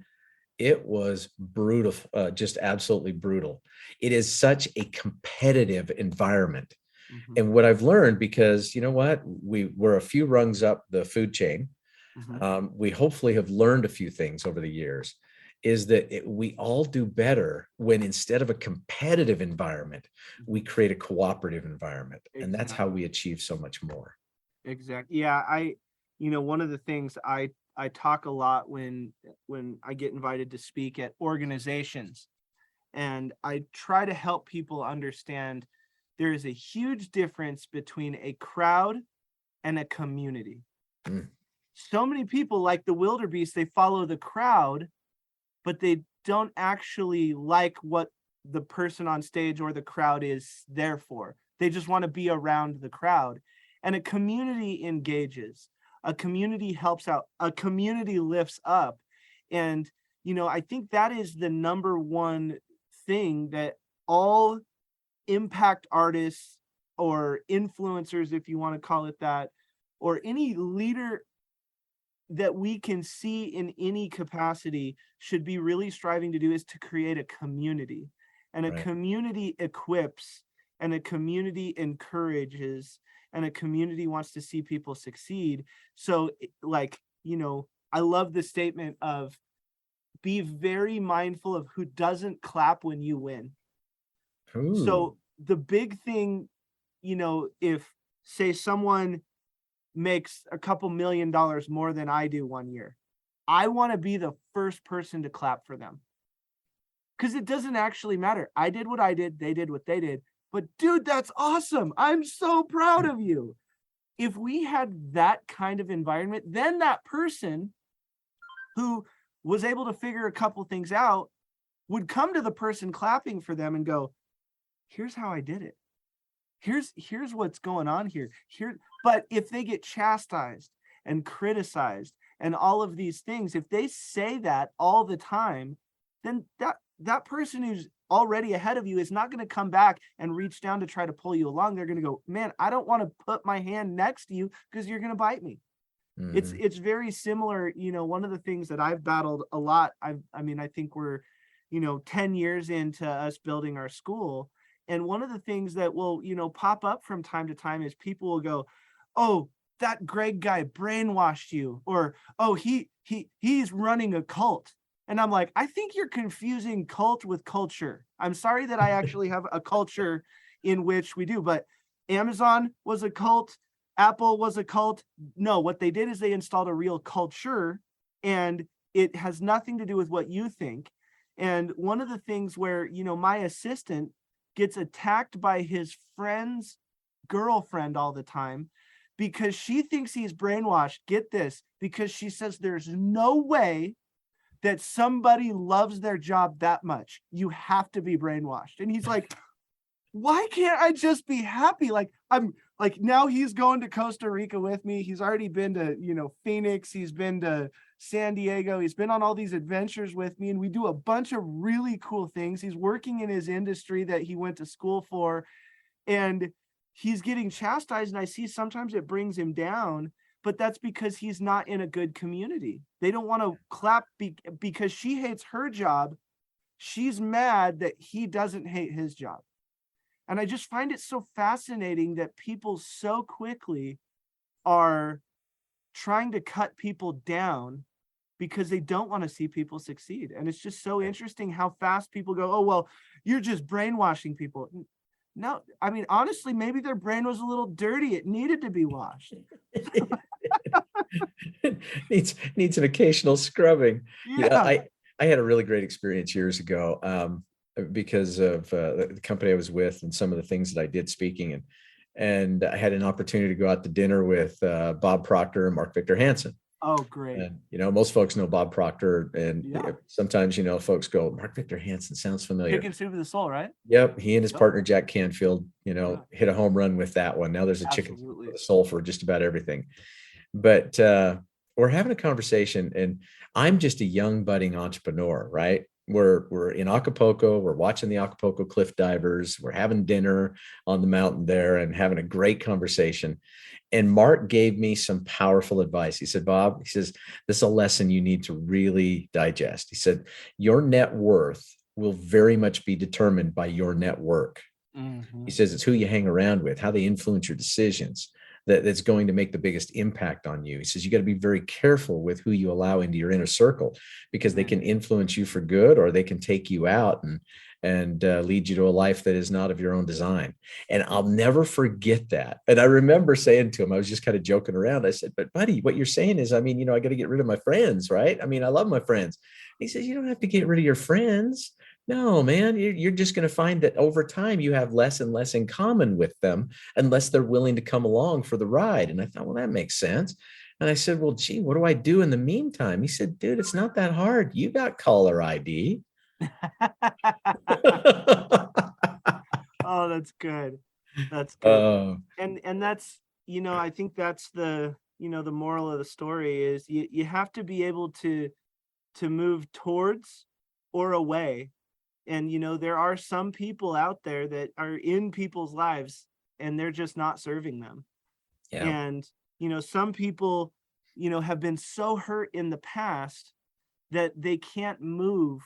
it was brutal, just absolutely brutal. It is such a competitive environment. And what I've learned, because you know what, we're a few rungs up the food chain. We hopefully have learned a few things over the years, is that we all do better when instead of a competitive environment, we create a cooperative environment. Exactly. And that's how we achieve so much more. Exactly. Yeah. One of the things I talk a lot when I get invited to speak at organizations, and I try to help people understand there is a huge difference between a crowd and a community. So many people, like the wildebeest, they follow the crowd, but they don't actually like what the person on stage or the crowd is there for. They just want to be around the crowd. And a community engages. A community helps out. A community lifts up. And, I think that is the number one thing that all impact artists or influencers, if you want to call it that, or any leader that we can see in any capacity should be really striving to do, is to create a community. And a community equips, and a community encourages, and a community wants to see people succeed. So I love the statement of be very mindful of who doesn't clap when you win. Ooh. So the big thing, if say someone makes a couple $1 million more than I do one year, I want to be the first person to clap for them. Because it doesn't actually matter. I did what I did, they did what they did. But dude, that's awesome. I'm so proud of you. If we had that kind of environment, then that person who was able to figure a couple things out would come to the person clapping for them and go, here's how I did it. Here's what's going on here. But if they get chastised and criticized and all of these things, if they say that all the time, then that person who's already ahead of you is not going to come back and reach down to try to pull you along. They're going to go, man, I don't want to put my hand next to you because you're going to bite me. It's very similar. One of the things that I've battled a lot, I think we're, 10 years into us building our school. And one of the things that will, pop up from time to time is people will go, oh, that Greg guy brainwashed you, or, oh, he's running a cult. And I'm like, I think you're confusing cult with culture. I'm sorry that I actually have a culture in which we do, but Amazon was a cult. Apple was a cult. No, what they did is they installed a real culture, and it has nothing to do with what you think. And one of the things where, my assistant gets attacked by his friend's girlfriend all the time because she thinks he's brainwashed. Get this, because she says there's no way that somebody loves their job that much. You have to be brainwashed. And he's like, why can't I just be happy? I'm like, now he's going to Costa Rica with me. He's already been to, Phoenix. He's been to San Diego. He's been on all these adventures with me, and we do a bunch of really cool things. He's working in his industry that he went to school for, and he's getting chastised. And I see sometimes it brings him down, but that's because he's not in a good community. They don't want to clap because she hates her job. She's mad that he doesn't hate his job. And I just find it so fascinating that people so quickly are trying to cut people down because they don't want to see people succeed. And it's just so interesting how fast people go, oh, well, you're just brainwashing people. No, honestly, maybe their brain was a little dirty. It needed to be washed. needs an occasional scrubbing. Yeah. I had a really great experience years ago because of the company I was with and some of the things that I did speaking, and I had an opportunity to go out to dinner with Bob Proctor and Mark Victor Hansen. Oh, great. And, most folks know Bob Proctor, and sometimes, folks go, Mark Victor Hansen sounds familiar. Chicken Soup for the Soul, right? Yep. He and his partner, Jack Canfield, hit a home run with that one. Now there's a Chicken Soup for the Soul for just about everything. But we're having a conversation, and I'm just a young budding entrepreneur, right? We're in Acapulco. We're watching the Acapulco cliff divers. We're having dinner on the mountain there and having a great conversation. And Mark gave me some powerful advice. He said, Bob, he says, this is a lesson you need to really digest. He said, your net worth will very much be determined by your network. Mm-hmm. He says, it's who you hang around with, how they influence your decisions, that's going to make the biggest impact on you. He says, you got to be very careful with who you allow into your inner circle, because they can influence you for good, or they can take you out and lead you to a life that is not of your own design. And I'll never forget that. And I remember saying to him, I was just kind of joking around. I said, but buddy, what you're saying is, I got to get rid of my friends, right? I love my friends. He says, you don't have to get rid of your friends. No, man, you're just going to find that over time you have less and less in common with them unless they're willing to come along for the ride. And I thought, well, that makes sense. And I said, well, gee, what do I do in the meantime? He said, dude, it's not that hard. You got caller ID. Oh, that's good. That's good. And that's, I think that's the moral of the story is you have to be able to move towards or away. And, there are some people out there that are in people's lives and they're just not serving them. Yeah. And, some people, have been so hurt in the past that they can't move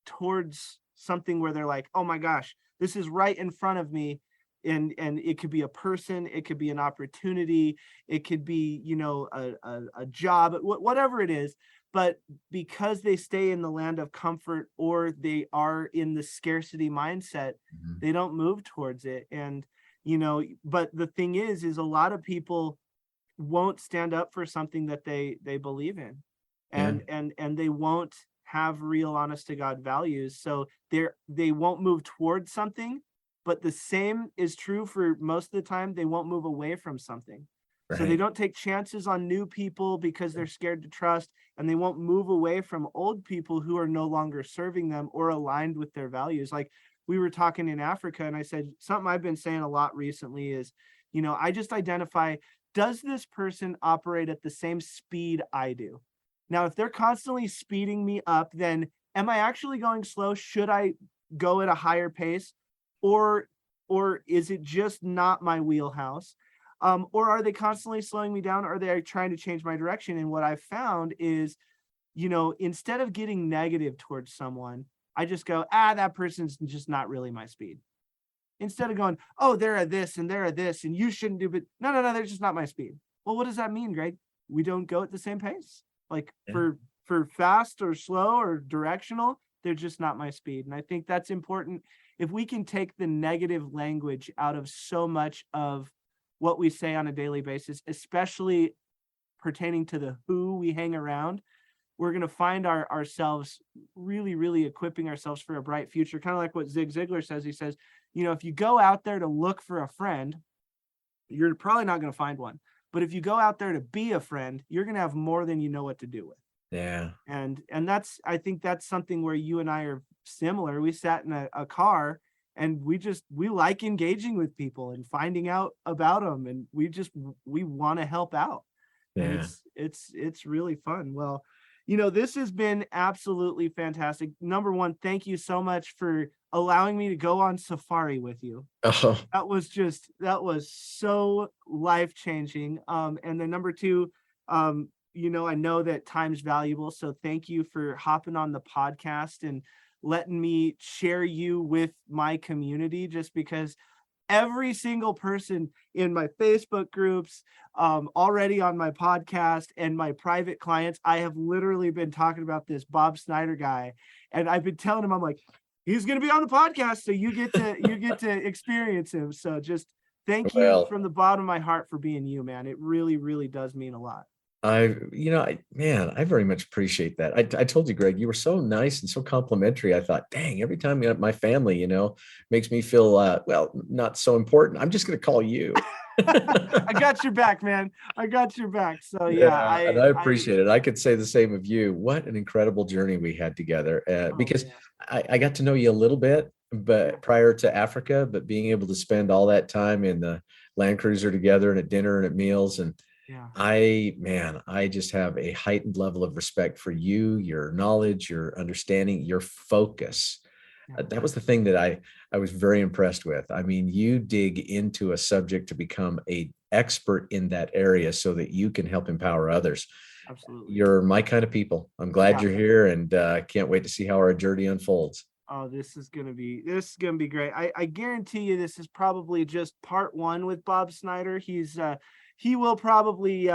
towards something where they're like, oh my gosh, this is right in front of me. And it could be a person, it could be an opportunity, it could be, a job, whatever it is. But because they stay in the land of comfort, or they are in the scarcity mindset, mm-hmm. they don't move towards it. And, but the thing is a lot of people won't stand up for something that they believe in, and they won't have real honest to God values. So they won't move towards something, but the same is true for most of the time. They won't move away from something. So they Right. don't take chances on new people because they're scared to trust, and they won't move away from old people who are no longer serving them or aligned with their values. Like we were talking in Africa, and I said something I've been saying a lot recently is, I just identify, does this person operate at the same speed I do? Now, if they're constantly speeding me up, then am I actually going slow? Should I go at a higher pace? Or is it just not my wheelhouse? Or are they constantly slowing me down? Or are they trying to change my direction? And what I've found is, instead of getting negative towards someone, I just go, that person's just not really my speed. Instead of going, oh, they're a this and they're a this, and you shouldn't do, but no, they're just not my speed. Well, what does that mean, Greg? We don't go at the same pace. Like Yeah. for fast or slow or directional, they're just not my speed. And I think that's important. If we can take the negative language out of so much of what we say on a daily basis, especially pertaining to the who we hang around, we're going to find ourselves really, really equipping ourselves for a bright future. Kind of like what Zig Ziglar says. He says, if you go out there to look for a friend, you're probably not going to find one. But if you go out there to be a friend, you're going to have more than you know what to do with. Yeah. And I think that's something where you and I are similar. We sat in a car, and we like engaging with people and finding out about them. And we want to help out. And Yeah. it's really fun. Well, this has been absolutely fantastic. Number one, thank you so much for allowing me to go on safari with you. Oh, That was so life-changing. And then number two, I know that time's valuable. So thank you for hopping on the podcast and letting me share you with my community, just because every single person in my Facebook groups, already on my podcast and my private clients, I have literally been talking about this Bob Snyder guy. And I've been telling him, I'm like, he's going to be on the podcast. So you get to experience him. So just thank you well, from the bottom of my heart for being you, man. It really, really does mean a lot. I very much appreciate that. I told you, Greg, you were so nice and so complimentary. I thought, dang, every time my family, makes me feel, well, not so important, I'm just going to call you. I got your back, man. I got your back. So yeah, Yeah, and I appreciate it. I could say the same of you. What an incredible journey we had together. Oh Because man. I got to know you a little bit, Yeah. but prior to Africa, but being able to spend all that time in the Land Cruiser together and at dinner and at meals, and Yeah. I just have a heightened level of respect for you, your knowledge, your understanding, your focus. Yeah. That was the thing that I was very impressed with. I mean, you dig into a subject to become a expert in that area so that you can help empower others. Absolutely. You're my kind of people. I'm glad Yeah. you're here, and can't wait to see how our journey unfolds. Oh, this is gonna be great. I guarantee you this is probably just part one with Bob Snyder. He will probably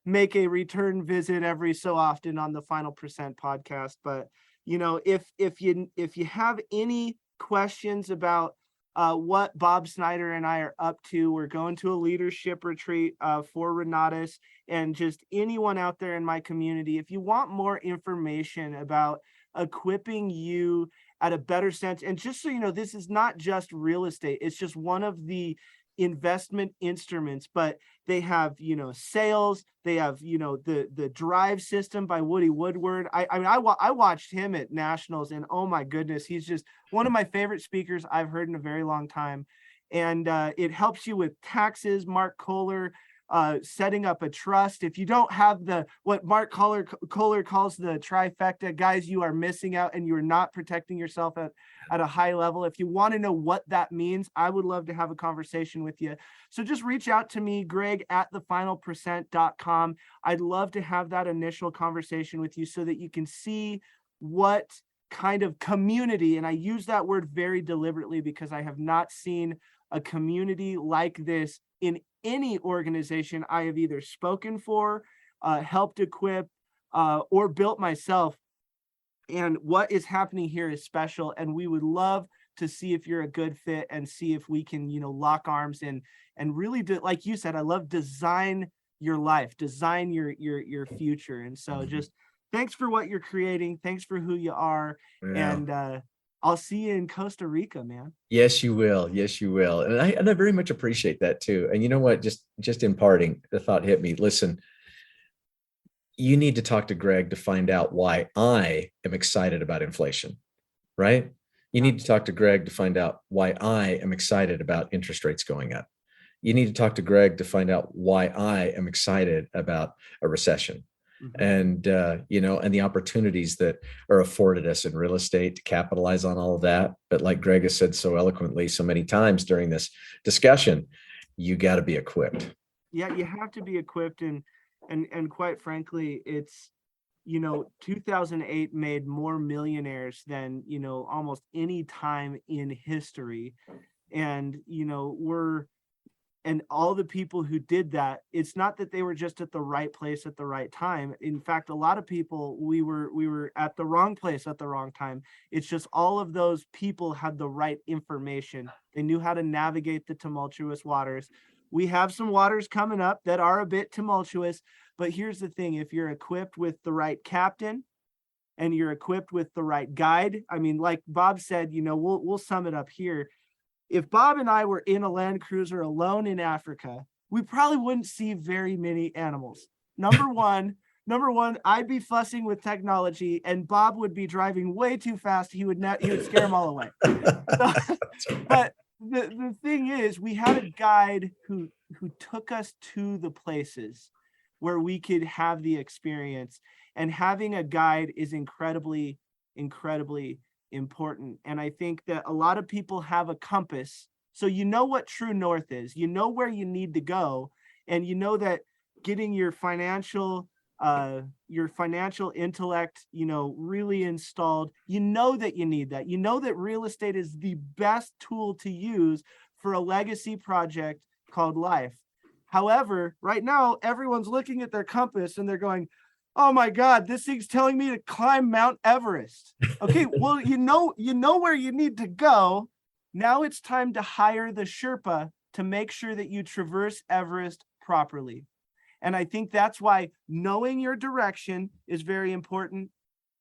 make a return visit every so often on the Final Percent podcast. But if you have any questions about what Bob Snyder and I are up to, we're going to a leadership retreat for Renatus, and just anyone out there in my community, if you want more information about equipping you at a better sense. And just so you know, this is not just real estate. It's just one of the investment instruments, but they have, sales, they have, the drive system by Woody Woodward. I watched him at nationals, and oh my goodness, he's just one of my favorite speakers I've heard in a very long time. And it helps you with taxes. Mark Kohler, setting up a trust. If you don't have what Mark Kohler calls the trifecta, guys, you are missing out, and you are not protecting yourself at a high level. If you want to know what that means, I would love to have a conversation with you. So just reach out to me, Greg, at thefinalpercent.com. I'd love to have that initial conversation with you so that you can see what kind of community, and I use that word very deliberately because I have not seen a community like this in any organization I have either spoken for, helped equip, or built myself. And what is happening here is special, and we would love to see if you're a good fit and see if we can, lock arms and really do, like you said, I love design your life, design your future. And so just thanks for what you're creating. Thanks for who you are. Yeah. And I'll see you in Costa Rica, man. Yes, you will. Yes, you will. And I very much appreciate that too. And you know what? Just in parting, the thought hit me. Listen, you need to talk to Greg to find out why I am excited about inflation, right? You need to talk to Greg to find out why I am excited about interest rates going up. You need to talk to Greg to find out why I am excited about a recession. And, and the opportunities that are afforded us in real estate to capitalize on all of that. But like Greg has said so eloquently so many times during this discussion, you got to be equipped. Yeah, you have to be equipped. And quite frankly, it's, 2008 made more millionaires than, almost any time in history. And, and all the people who did that, it's not that they were just at the right place at the right time. In fact, a lot of people, we were at the wrong place at the wrong time. It's just all of those people had the right information. They knew how to navigate the tumultuous waters. We have some waters coming up that are a bit tumultuous, but here's the thing. If you're equipped with the right captain and you're equipped with the right guide, I mean, like Bob said, we'll sum it up here. If Bob and I were in a Land Cruiser alone in Africa, we probably wouldn't see very many animals. Number one, I'd be fussing with technology, and Bob would be driving way too fast. He would scare them all away. But the thing is, we had a guide who took us to the places where we could have the experience, and having a guide is incredibly, incredibly important. And I think that a lot of people have a compass, so you know what true north is, you know where you need to go, and you know that getting your financial intellect really installed, that you need that, that real estate is the best tool to use for a legacy project called life. However, right now everyone's looking at their compass and they're going, oh my God, this thing's telling me to climb Mount Everest. Okay, well, you know where you need to go. Now it's time to hire the Sherpa to make sure that you traverse Everest properly. And I think that's why knowing your direction is very important.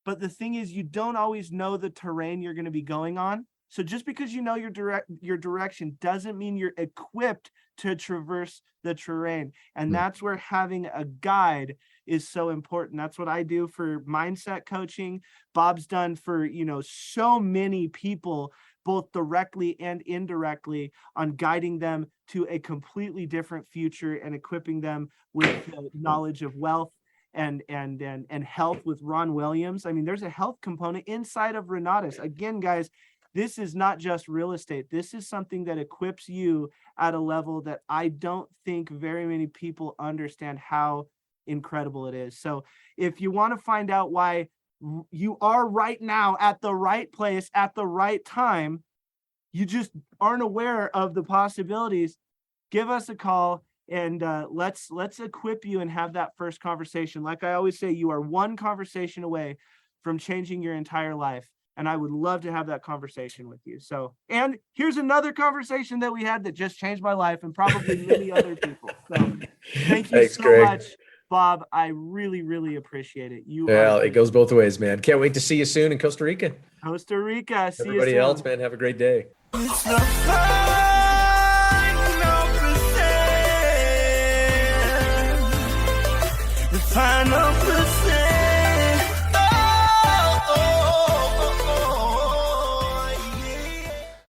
But the thing is, you don't always know the terrain you're going to be going on. So just because you know your direction doesn't mean you're equipped to traverse the terrain. And that's where having a guide is so important. That's what I do for mindset coaching. Bob's done for, so many people, both directly and indirectly, on guiding them to a completely different future and equipping them with knowledge of wealth and health with Ron Williams. I mean, there's a health component inside of Renatus. Again, guys, this is not just real estate. This is something that equips you at a level that I don't think very many people understand how incredible it is. So if you want to find out why you are right now at the right place at the right time, you just aren't aware of the possibilities, give us a call and let's equip you and have that first conversation. Like I always say, you are one conversation away from changing your entire life. And I would love to have that conversation with you. So, and here's another conversation that we had that just changed my life and probably many other people. So thank you Thanks, so Greg. Much, Bob. I really, really appreciate it. It goes both ways, man. Can't wait to see you soon in Costa Rica. Costa Rica. See Everybody you soon. else, man, have a great day. It's the final percent.